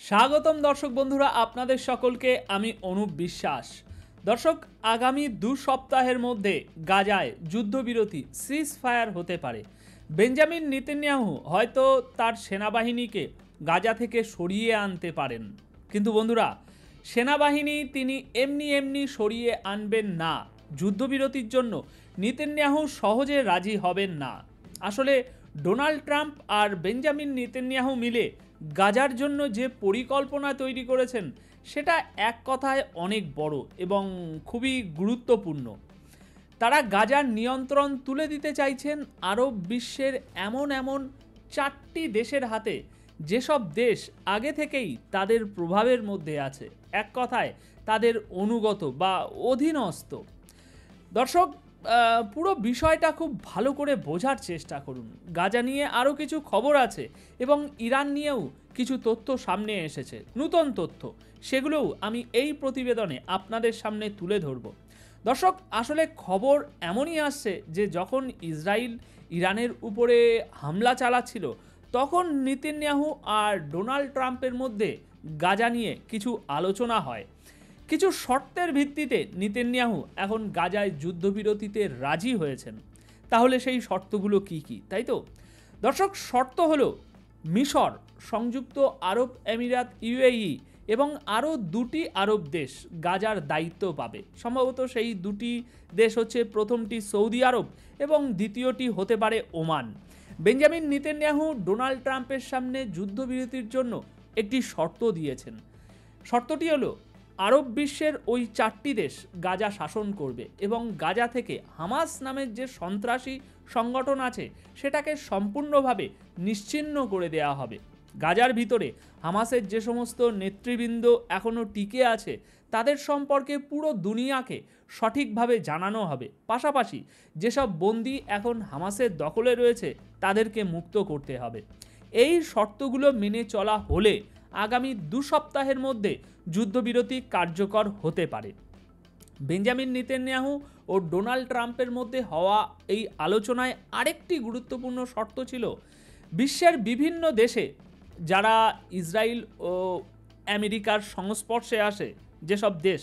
স্বাগতম দর্শক বন্ধুরা, আপনাদের সকলকে আমি অনুপ বিশ্বাস। দর্শক, আগামী 2 সপ্তাহের মধ্যে গাজায় যুদ্ধবিরতি সিজ ফায়ার হতে পারে। বেঞ্জামিন নেতানিয়াহু হয়তো তার সেনাবাহিনীকে গাজা থেকে সরিয়ে আনতে পারেন, কিন্তু বন্ধুরা, সেনাবাহিনী তিনি এমনি সরিয়ে আনবেন না। যুদ্ধবিরতির জন্য নেতানিয়াহু সহজে রাজি হবেন না। আসলে ডোনাল্ড ট্রাম্প আর বেঞ্জামিন নেতানিয়াহু মিলে গাজার জন্য যে পরিকল্পনা তৈরি করেছেন সেটা এক কথায় অনেক বড় এবং খুবই গুরুত্বপূর্ণ। তারা গাজার নিয়ন্ত্রণ তুলে দিতে চাইছেন আরব বিশ্বের এমন 4টি দেশের হাতে, যেসব দেশ আগে থেকেই তাদের প্রভাবের মধ্যে আছে, এক কথায় তাদের অনুগত বা অধীনস্থ। দর্শক, পুরো বিষয়টা খুব ভালো করে বোঝার চেষ্টা করুন। গাজা নিয়ে আরও কিছু খবর আছে এবং ইরান নিয়েও কিছু তথ্য সামনে এসেছে, নতুন তথ্য, সেগুলোও আমি এই প্রতিবেদনে আপনাদের সামনে তুলে ধরব। দর্শক, আসলে খবর এমনই আসছে যে যখন ইসরায়েল ইরানের উপরে হামলা চালাচ্ছিল, তখন নেতানিয়াহু আর ডোনাল্ড ট্রাম্পের মধ্যে গাজা নিয়ে কিছু আলোচনা হয়। কিছু শর্তের ভিত্তিতে নেতানিয়াহু এখন গাজায় যুদ্ধবিরতিতে রাজি হয়েছেন। তাহলে সেই শর্তগুলো কি কি, তাই তো? দর্শক, শর্ত হলো মিশর, সংযুক্ত আরব আমিরাত ইউএই এবং আরও 2টি আরব দেশ গাজার দায়িত্ব পাবে। সম্ভবত সেই 2টি দেশ হচ্ছে, প্রথমটি সৌদি আরব এবং দ্বিতীয়টি হতে পারে ওমান। বেঞ্জামিন নেতানিয়াহু ডোনাল্ড ট্রাম্পের সামনে যুদ্ধবিরতির জন্য একটি শর্ত দিয়েছেন। শর্তটি হলো আরব বিশ্বের ওই 4টি দেশ গাজা শাসন করবে এবং গাজা থেকে হামাস নামের যে সন্ত্রাসী সংগঠন আছে সেটাকে সম্পূর্ণভাবে নিশ্চিহ্ন করে দেওয়া হবে। গাজার ভিতরে হামাসের যে সমস্ত নেতৃবৃন্দ এখনও টিকে আছে তাদের সম্পর্কে পুরো দুনিয়াকে সঠিকভাবে জানানো হবে। পাশাপাশি যেসব বন্দী এখন হামাসের দখলে রয়েছে তাদেরকে মুক্ত করতে হবে। এই শর্তগুলো মেনে চলা হলে আগামী 2 সপ্তাহের মধ্যে যুদ্ধবিরতি কার্যকর হতে পারে। বেঞ্জামিন নেতানিয়াহু ও ডোনাল্ড ট্রাম্পের মধ্যে হওয়া এই আলোচনায় আরেকটি গুরুত্বপূর্ণ শর্ত ছিল, বিশ্বের বিভিন্ন দেশে যারা ইসরায়েল ও আমেরিকার সংস্পর্শে আসে যেসব দেশ,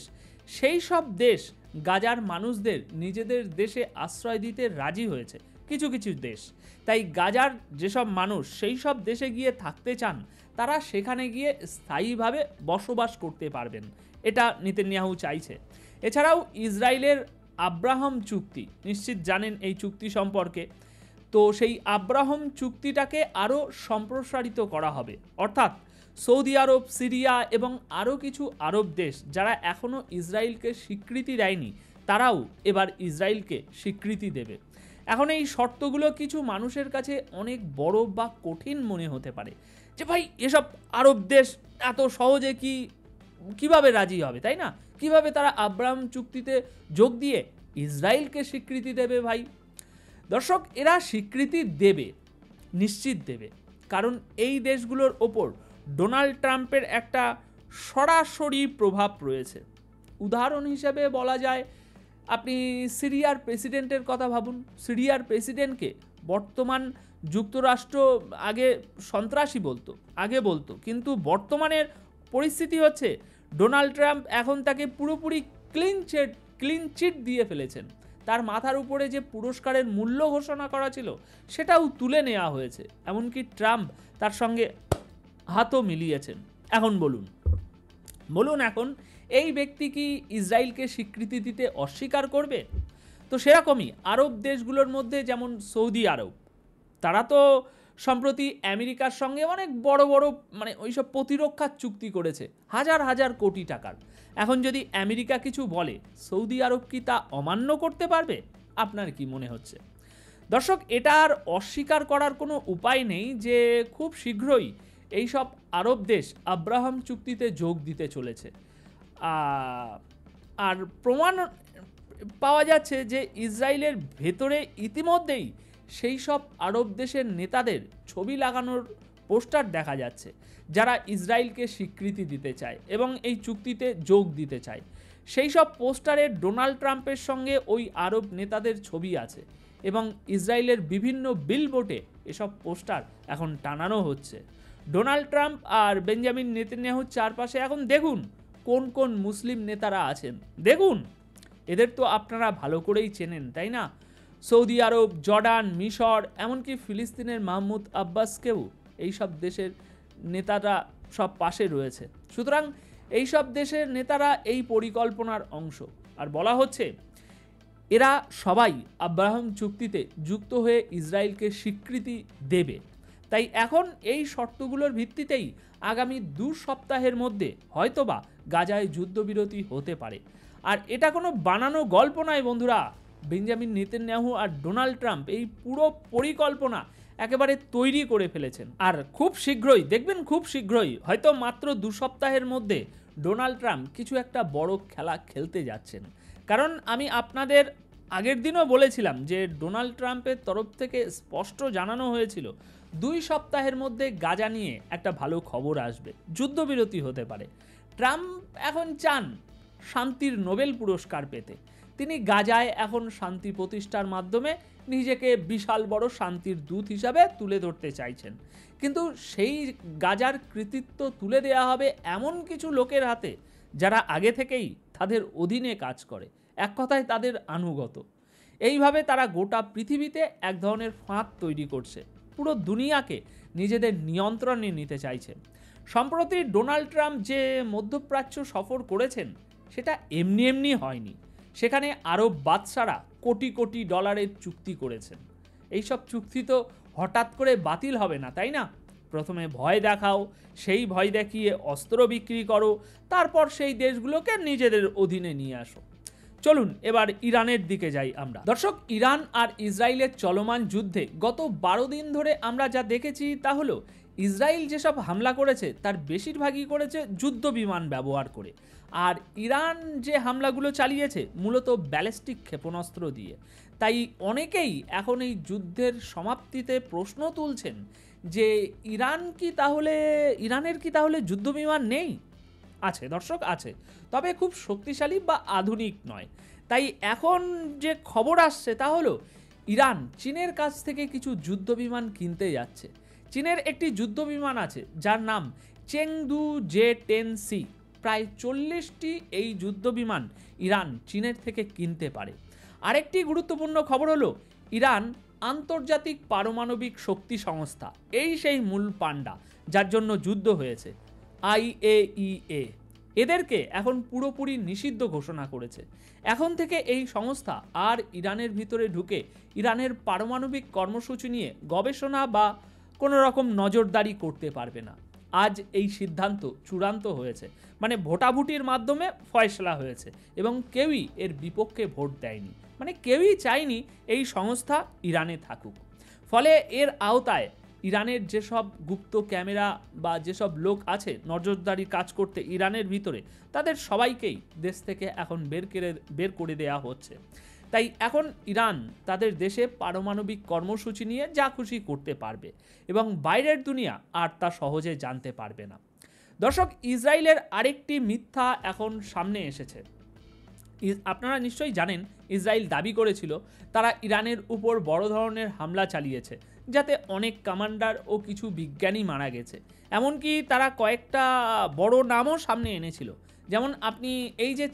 সেই সব দেশ গাজার মানুষদের নিজেদের দেশে আশ্রয় দিতে রাজি হয়েছে। কিছু দেশ, তাই গাজার যেসব মানুষ সেই সব দেশে গিয়ে থাকতে চান তারা সেখানে গিয়ে স্থায়ীভাবে বসবাস করতে পারবেন, এটা নেতানিয়াহু চাইছে। এছাড়াও ইসরায়েলের আব্রাহাম চুক্তি, নিশ্চিত জানেন এই চুক্তি সম্পর্কে, তো সেই আব্রাহাম চুক্তিটাকে আরও সম্প্রসারিত করা হবে। অর্থাৎ সৌদি আরব, সিরিয়া এবং আরও কিছু আরব দেশ যারা এখনও ইসরায়েলকে স্বীকৃতি দেয়নি, তারাও এবার ইসরায়েলকে স্বীকৃতি দেবে। এখন এই শর্তগুলো কিছু মানুষের কাছে অনেক বড় বা কঠিন মনে হতে পারে, যে ভাই এসব আরব দেশ এত সহজে কিভাবে রাজি হবে, তাই না? কিভাবে তারা আব্রাহাম চুক্তিতে যোগ দিয়ে ইসরায়েলকে স্বীকৃতি দেবে? ভাই দর্শক, এরা স্বীকৃতি দেবে, নিশ্চিত দেবে, কারণ এই দেশগুলোর ওপর ডোনাল্ড ট্রাম্পের একটা সরাসরি প্রভাব রয়েছে। উদাহরণ হিসেবে বলা যায়, আপনি সিরিয়ার প্রেসিডেন্টের কথা ভাবুন। সিরিয়ার প্রেসিডেন্টকে বর্তমান যুক্তরাষ্ট্র আগে সন্ত্রাসী বলতো, কিন্তু বর্তমানের পরিস্থিতি হচ্ছে ডোনাল্ড ট্রাম্প এখন তাকে পুরোপুরি ক্লিন চিট দিয়ে ফেলেছেন। তার মাথার উপরে যে পুরস্কারের মূল্য ঘোষণা করা ছিল সেটাও তুলে নেওয়া হয়েছে। এমনকি ট্রাম্প তার সঙ্গে হাতও মিলিয়েছেন। এখন বলুন এখন এই ব্যক্তি কি ইসরায়েলকে স্বীকৃতি দিতে অস্বীকার করবে? তো সেরকমই আরব দেশগুলোর মধ্যে যেমন সৌদি আরব, তারা তো সম্প্রতি আমেরিকার সঙ্গে অনেক বড় ওইসব প্রতিরক্ষার চুক্তি করেছে হাজার কোটি টাকার। এখন যদি আমেরিকা কিছু বলে, সৌদি আরব কি তা অমান্য করতে পারবে? আপনার কি মনে হচ্ছে? দর্শক, এটা আর অস্বীকার করার কোনো উপায় নেই যে খুব শীঘ্রই এইসব আরব দেশ আব্রাহাম চুক্তিতে যোগ দিতে চলেছে। আর প্রমাণ পাওয়া যাচ্ছে যে ইসরায়েলের ভেতরে ইতিমধ্যেই সেই সব আরব দেশের নেতাদের ছবি লাগানোর পোস্টার দেখা যাচ্ছে, যারা ইসরায়েলকে স্বীকৃতি দিতে চায় এবং এই চুক্তিতে যোগ দিতে চায়। সেই সব পোস্টারে ডোনাল্ড ট্রাম্পের সঙ্গে ওই আরব নেতাদের ছবি আছে এবং ইসরায়েলের বিভিন্ন বিলবোর্ডে এসব পোস্টার এখন টানানো হচ্ছে। ডোনাল্ড ট্রাম্প আর বেঞ্জামিন নেতানিয়াহুর চারপাশে এখন দেখুন কোন কোন মুসলিম নেতারা আছেন। দেখুন, এদের তো আপনারা ভালো করেই চেনেন, তাই না? সৌদি আরব, জর্ডান, মিশর, এমনকি ফিলিস্তিনের মাহমুদ আব্বাসকেও এইসব দেশের নেতারা সব পাশে রয়েছে। সুতরাং এইসব দেশের নেতারা এই পরিকল্পনার অংশ। আর বলা হচ্ছে এরা সবাই আব্রাহাম চুক্তিতে যুক্ত হয়ে ইসরায়েলকে স্বীকৃতি দেবে। তাই এখন এই শর্তগুলোর ভিত্তিতেই আগামী 2 সপ্তাহের মধ্যে হয়তোবা গাজায় যুদ্ধবিরতি হতে পারে। আর এটা কোনো বানানো গল্প নয় বন্ধুরা। বেঞ্জামিন নেতানিয়াহু আর ডোনাল্ড ট্রাম্প এই পুরো পরিকল্পনা একেবারে তৈরি করে ফেলেছেন। আর খুব শীঘ্রই দেখবেন, খুব শীঘ্রই হয়তো মাত্র 2 সপ্তাহের মধ্যে ডোনাল্ড ট্রাম্প কিছু একটা বড় খেলা খেলতে যাচ্ছেন। কারণ আমি আপনাদের আগের দিনও বলেছিলাম যে ডোনাল্ড ট্রাম্পের তরফ থেকে স্পষ্ট জানানো হয়েছিল 2 সপ্তাহের মধ্যে গাজা নিয়ে একটা ভালো খবর আসবে, যুদ্ধবিরতি হতে পারে। ট্রাম্প এখন চান শান্তির নোবেল পুরস্কার পেতে। তিনি গাজায় এখন শান্তি প্রতিষ্ঠার মাধ্যমে নিজেকে বিশাল বড় শান্তির দূত হিসাবে তুলে ধরতে চাইছেন। কিন্তু সেই গাজার কৃতিত্ব তুলে দেওয়া হবে এমন কিছু লোকের হাতে যারা আগে থেকেই তাদের অধীনে কাজ করে, এক কথায় তাদের আনুগত। এইভাবে তারা গোটা পৃথিবীতে এক ধরনের ফাঁদ তৈরি করছে, পুরো দুনিয়াকে নিজেদের নিয়ন্ত্রণে নিতে চাইছে। সম্প্রতি ডোনাল্ড ট্রাম্প যে মধ্যপ্রাচ্য সফর করেছেন সেটা এমনি এমনি হয়নি। সেখানে আরব বাদশারা কোটি কোটি ডলারের চুক্তি করেছেন। এইসব চুক্তি তো হঠাৎ করে বাতিল হবে না, তাই না? প্রথমে ভয় দেখাও, সেই ভয় দেখিয়ে অস্ত্র বিক্রি করো, তারপর সেই দেশগুলোকে নিজেদের অধীনে নিয়ে আসো। চলুন এবার ইরানের দিকে যাই আমরা। দর্শক, ইরান আর ইসরায়েলের চলমান যুদ্ধে গত 12 দিন ধরে আমরা যা দেখেছি তা হলো ইসরায়েল যেসব হামলা করেছে তার বেশিরভাগই করেছে যুদ্ধ বিমান ব্যবহার করে। আর ইরান যে হামলাগুলো চালিয়েছে মূলত ব্যালিস্টিক ক্ষেপণাস্ত্র দিয়ে। তাই অনেকেই এখন এই যুদ্ধের সমাপ্তিতে প্রশ্ন তুলছেন যে ইরানের কি তাহলে যুদ্ধ বিমান নেই? আছে দর্শক, আছে, তবে খুব শক্তিশালী বা আধুনিক নয়। তাই এখন যে খবর আসছে তা হলো ইরান চীনের কাছ থেকে কিছু যুদ্ধ বিমান কিনতে যাচ্ছে। চীনের একটি যুদ্ধ বিমান আছে যার নাম চেংদু J-10C। প্রায় 40টি এই যুদ্ধ বিমান ইরান চীনের থেকে কিনতে পারে। আরেকটি গুরুত্বপূর্ণ খবর হলো ইরান আন্তর্জাতিক পারমাণবিক শক্তি সংস্থা, এই সেই মূল পান্ডা যার জন্য যুদ্ধ হয়েছে, IAEA, এদেরকে এখন পুরোপুরি নিষিদ্ধ ঘোষণা করেছে। এখন থেকে এই সংস্থা আর ইরানের ভিতরে ঢুকে ইরানের পারমাণবিক কর্মসূচি নিয়ে গবেষণা বা কোনো রকম নজরদারি করতে পারবে না। আজ এই সিদ্ধান্ত চূড়ান্ত হয়েছে, মানে ভোটাভুটির মাধ্যমে ফয়সলা হয়েছে এবং কেউই এর বিপক্ষে ভোট দেয়নি, মানে কেউই চায়নি এই সংস্থা ইরানে থাকুক। ফলে এর আওতায় ইরানের যেসব গুপ্ত ক্যামেরা বা যেসব লোক আছে নজরদারি কাজ করতে ইরানের ভিতরে, তাদের সবাইকেই দেশ থেকে এখন বের করে দেওয়া হচ্ছে। তাই এখন ইরান তাদের দেশে পারমাণবিক কর্মসূচি নিয়ে যা খুশি করতে পারবে এবং বাইরের দুনিয়া আর তা সহজে জানতে পারবে না। দর্শক, ইসরায়েলের আরেকটি মিথ্যা এখন সামনে এসেছে। আপনারা নিশ্চয়ই জানেন ইসরায়েল দাবি করেছিল তারা ইরানের উপর বড় ধরনের হামলা চালিয়েছে, যাতে অনেক কমান্ডার ও কিছু বিজ্ঞানী মারা গেছে। এমনকি তারা কয়েকটা বড় নামও সামনে এনেছিল। যেমন আপনি এই যে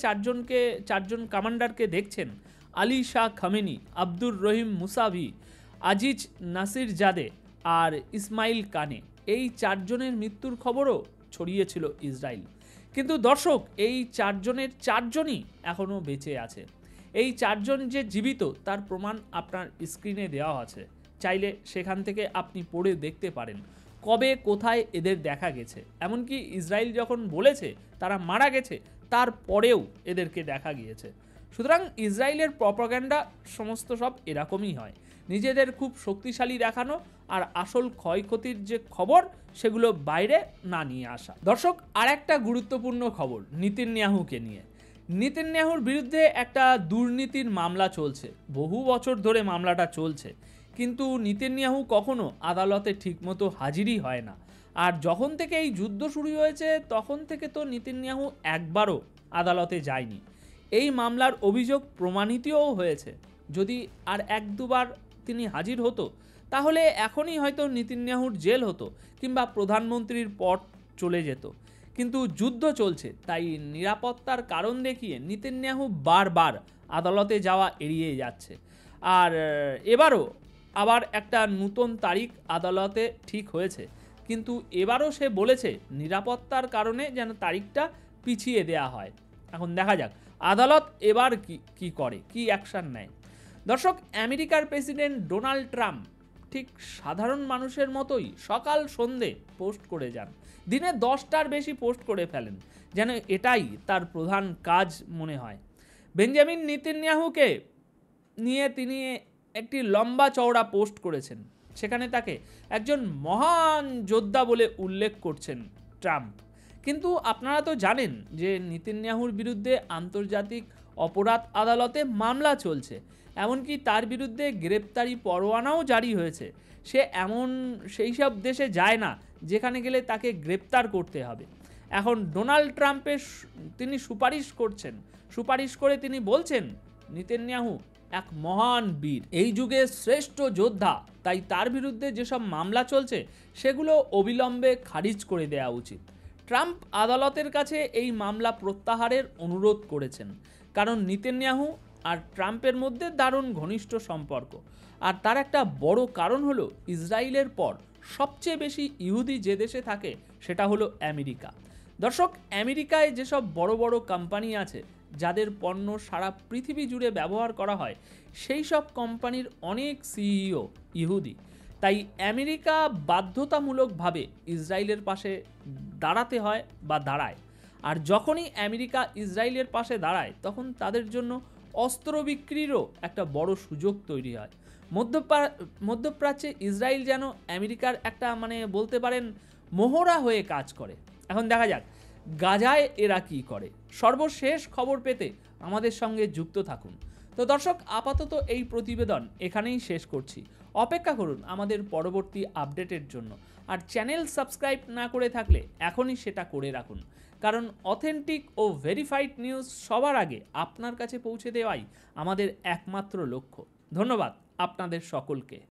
চারজন কমান্ডারকে দেখছেন, আলী শাহ খামেনি, আব্দুর রহিম মুসাভি, আজিজ নাসির জাদে আর ইসমাইল কানে, এই 4 জনের মৃত্যুর খবরও ছড়িয়েছিল ইসরায়েল। কিন্তু দর্শক, এই 4 জনের 4 জনই এখনও বেঁচে আছে। এই 4 জন যে জীবিত তার প্রমাণ আপনার স্ক্রিনে দেওয়া আছে, চাইলে সেখান থেকে আপনি পড়ে দেখতে পারেন কবে কোথায় এদের দেখা গেছে। এমনকি ইসরায়েল যখন বলেছে তারা মারা গেছে তারপরেও এদেরকে দেখা গিয়েছে। সুতরাং ইসরায়েলের প্রপাগান্ডা সমস্ত সব এরকমই হয়, নিজেদের খুব শক্তিশালী দেখানো আর আসল ক্ষয়ক্ষতির যে খবর সেগুলো বাইরে না নিয়ে আসা। দর্শক, আর একটা গুরুত্বপূর্ণ খবর নেতানিয়াহুকে নিয়ে। নেতানিয়াহুর বিরুদ্ধে একটা দুর্নীতির মামলা চলছে, বহু বছর ধরে মামলাটা চলছে, কিন্তু নেতানিয়াহু কখনো আদালতে ঠিকমতো হাজিরই হয় না। আর যখন থেকে এই যুদ্ধ শুরু হয়েছে তখন থেকে তো নেতানিয়াহু একবারও আদালতে যায়নি। এই মামলার অভিযোগ প্রমাণিতও হয়েছে। যদি আর 1-2 বার তিনি হাজির হতো তাহলে এখনই হয়তো নেতানিয়াহুর জেল হতো কিংবা প্রধানমন্ত্রীর পদ চলে যেত। কিন্তু যুদ্ধ চলছে, তাই নিরাপত্তার কারণ দেখিয়ে নেতানিয়াহু বারবার আদালতে যাওয়া এড়িয়ে যাচ্ছে। আর এবারও আবার একটা নতুন তারিখ আদালতে ঠিক হয়েছে, কিন্তু এবারও সে বলেছে নিরাপত্তার কারণে যেন তারিখটা পিছিয়ে দেয়া হয়। এখন দেখা যাক আদালত এবার কি করে, কি অ্যাকশন নেয়। দর্শক, আমেরিকার প্রেসিডেন্ট ডোনাল্ড ট্রাম্প ঠিক সাধারণ মানুষের মতোই সকাল সন্ধে পোস্ট করে যান, দিনে 10টার বেশি পোস্ট করে ফেলেন, যেন এটাই তার প্রধান কাজ মনে হয়। বেঞ্জামিন নেতানিয়াহুকে নিয়ে তিনি একটি লম্বা চওড়া পোস্ট করেছেন, সেখানে তাকে একজন মহান যোদ্ধা বলে উল্লেখ করছেন ট্রাম্প। কিন্তু আপনারা তো জানেন যে নেতানিয়াহুর বিরুদ্ধে আন্তর্জাতিক অপরাধ আদালতে মামলা চলছে, এমনকি তার বিরুদ্ধে গ্রেপ্তারি পরোয়ানাও জারি হয়েছে। সে সেই সব দেশে যায় না যেখানে গেলে তাকে গ্রেপ্তার করতে হবে। এখন ডোনাল্ড ট্রাম্পের তিনি সুপারিশ করে তিনি বলছেন নেতানিয়াহু এক মহান বীর, এই যুগের শ্রেষ্ঠ যোদ্ধা, তাই তার বিরুদ্ধে যেসব মামলা চলছে সেগুলো অবিলম্বে খারিজ করে দেওয়া উচিত। ট্রাম্প আদালতের কাছে এই মামলা প্রত্যাহারের অনুরোধ করেছেন, কারণ নেতানিয়াহু আর ট্রাম্পের মধ্যে দারুণ ঘনিষ্ঠ সম্পর্ক। আর তার একটা বড় কারণ হলো ইসরায়েলের পর সবচেয়ে বেশি ইহুদি যে দেশে থাকে সেটা হলো আমেরিকা। দর্শক, আমেরিকায় যেসব বড় বড় কোম্পানি আছে যাদের পণ্য সারা পৃথিবী জুড়ে ব্যবহার করা হয়, সেই সব কোম্পানির অনেক সিইও ইহুদি। তাই আমেরিকা বাধ্যতামূলকভাবে ইসরায়েলের পাশে দাঁড়াতে হয় বা দাঁড়ায়। আর যখনই আমেরিকা ইসরায়েলের পাশে দাঁড়ায় তখন তাদের জন্য অস্ত্র বিক্রিরও একটা বড় সুযোগ তৈরি হয়। মধ্যপ্রাচ্যে ইসরায়েল যেন আমেরিকার একটা বলতে পারেন মোহরা হয়ে কাজ করে। এখন দেখা যাক গাজায় এরা কি করে। সর্বশেষ খবর পেতে আমাদের সঙ্গে যুক্ত থাকুন। তো দর্শক, আপাতত এই প্রতিবেদন এখানেই শেষ করছি। অপেক্ষা করুন আমাদের পরবর্তী আপডেটের জন্য। আর চ্যানেল সাবস্ক্রাইব না করে থাকলে এখনই সেটা করে রাখুন, কারণ অথেন্টিক ও ভেরিফাইড নিউজ সবার আগে আপনার কাছে পৌঁছে দেওয়াই আমাদের একমাত্র লক্ষ্য। ধন্যবাদ আপনাদের সকলকে।